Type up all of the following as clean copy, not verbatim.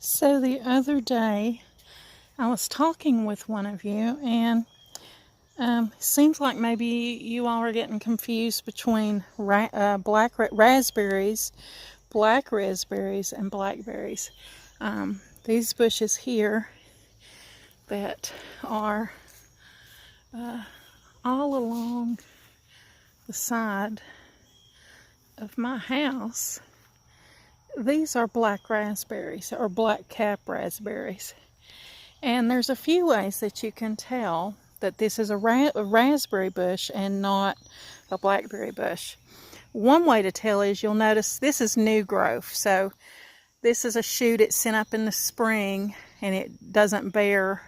So the other day, I was talking with one of you, and seems like maybe you all are getting confused between raspberries, black raspberries, and blackberries. These bushes here that are all along the side of my house, these are black raspberries or black cap raspberries. And there's a few ways that you can tell that this is a raspberry bush and not a blackberry bush. One way to tell is you'll notice this is new growth. So this is a shoot it sent up in the spring, and it doesn't bear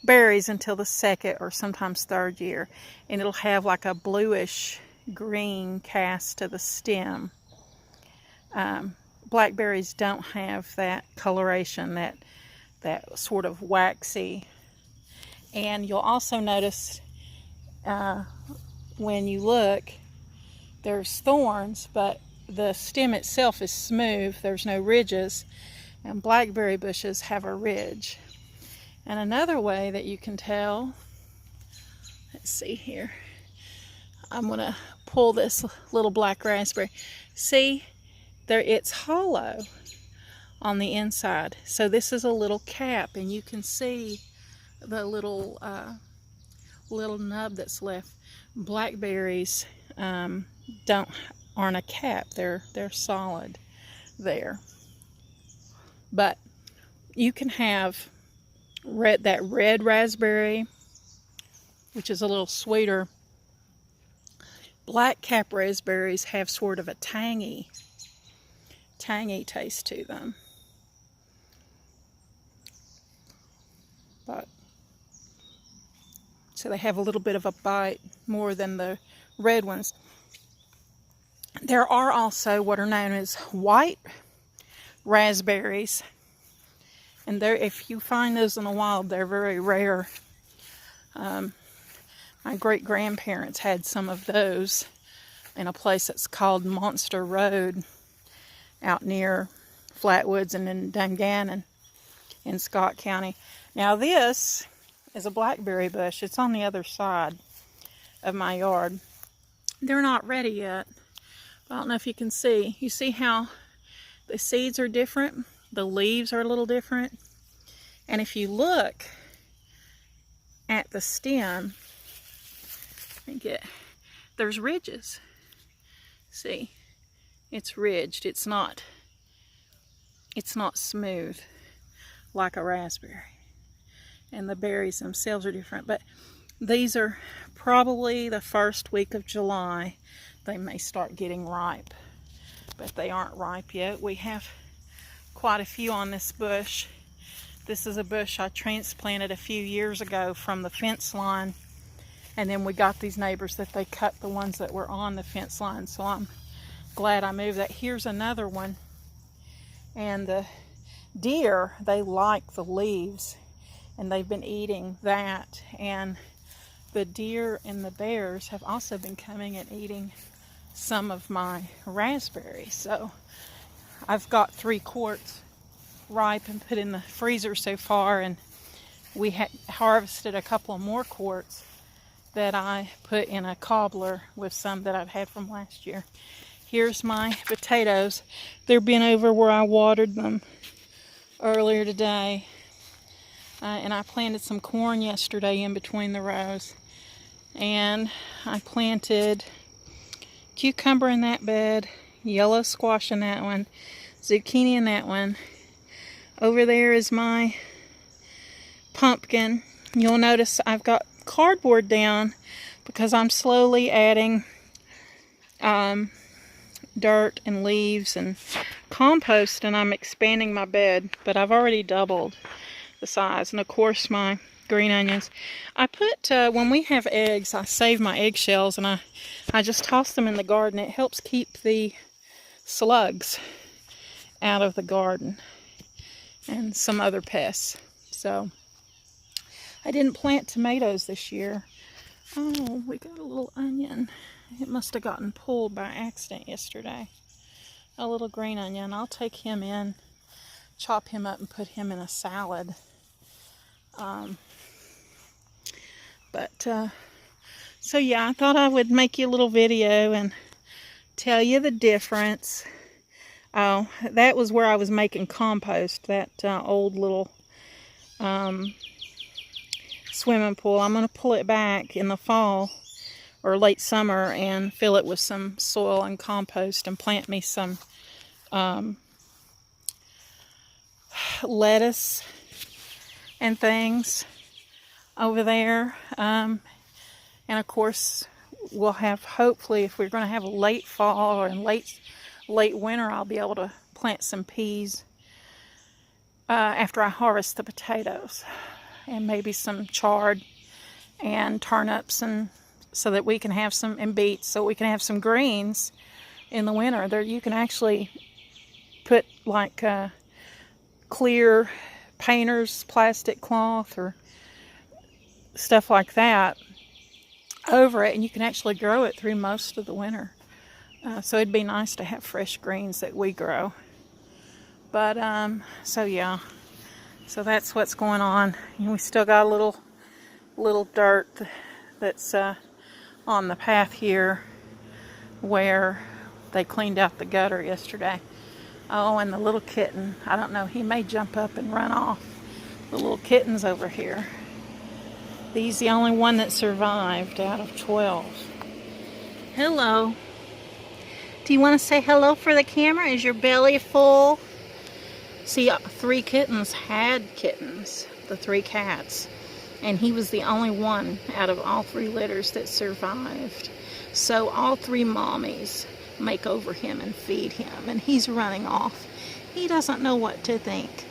berries until the second or sometimes third year. And it'll have like a bluish green cast to the stem. Blackberries don't have that coloration, that sort of waxy. And you'll also notice when you look, there's thorns, but the stem itself is smooth. There's no ridges, and blackberry bushes have a ridge. And another way that you can tell, let's see here, I'm going to pull this little black raspberry. See, there, it's hollow on the inside. So this is a little cap, and you can see the little nub that's left. Blackberries aren't a cap. They're solid there. But you can have that red raspberry, which is a little sweeter. Black cap raspberries have sort of a tangy taste to them. But so they have a little bit of a bite more than the red ones. There are also what are known as white raspberries, and if you find those in the wild, they're very rare. My great-grandparents had some of those in a place that's called Monster Road out near Flatwoods and in Dungannon in Scott County. Now this is a blackberry bush. It's on the other side of my yard. They're not ready yet. I don't know if you can see. You see how the seeds are different? The leaves are a little different. And if you look at the stem, there's ridges. See, it's ridged. It's not smooth like a raspberry. And the berries themselves are different. But these are probably the first week of July. They may start getting ripe, but they aren't ripe yet. We have quite a few on this bush. This is a bush I transplanted a few years ago from the fence line. And then we got these neighbors that they cut the ones that were on the fence line. So I'm glad I moved that. Here's another one. And the deer, they like the leaves, and they've been eating that. And the deer and the bears have also been coming and eating some of my raspberries. So I've got 3 quarts ripe and put in the freezer so far, and we harvested a couple of more quarts that I put in a cobbler with some that I've had from last year. Here's my potatoes. They're been over where I watered them earlier today. And I planted some corn yesterday in between the rows. And I planted cucumber in that bed, yellow squash in that one, zucchini in that one. Over there is my pumpkin. You'll notice I've got cardboard down because I'm slowly adding dirt and leaves and compost, and I'm expanding my bed, but I've already doubled the size. And of course my green onions. I put, when we have eggs, I save my eggshells and I just toss them in the garden. It helps keep the slugs out of the garden and some other pests. So I didn't plant tomatoes this year. Oh, we got a little onion. It must have gotten pulled by accident yesterday. A little green onion. I'll take him in chop him up and put him in a salad. So yeah, I thought I would make you a little video and tell you the difference. Oh, that was where I was making compost, that old little swimming pool. I'm going to pull it back in the fall or late summer and fill it with some soil and compost and plant me some lettuce and things over there. And of course, we'll have, hopefully, if we're going to have a late fall or in late winter, I'll be able to plant some peas after I harvest the potatoes, and maybe some chard and turnips, and so that we can have some, and beets, so we can have some greens in the winter. There, you can actually put like clear painter's plastic cloth or stuff like that over it, and you can actually grow it through most of the winter. So it'd be nice to have fresh greens that we grow. But so yeah, so that's what's going on. And we still got a little dirt that's on the path here where they cleaned out the gutter yesterday. Oh, and the little kitten, I don't know, he may jump up and run off. The little kitten's over here. He's the only one that survived out of 12. Hello. Do you want to say hello for the camera? Is your belly full? See, 3 kittens had kittens, the 3 cats. And he was the only one out of all 3 litters that survived. So all 3 mommies make over him and feed him. And he's running off. He doesn't know what to think.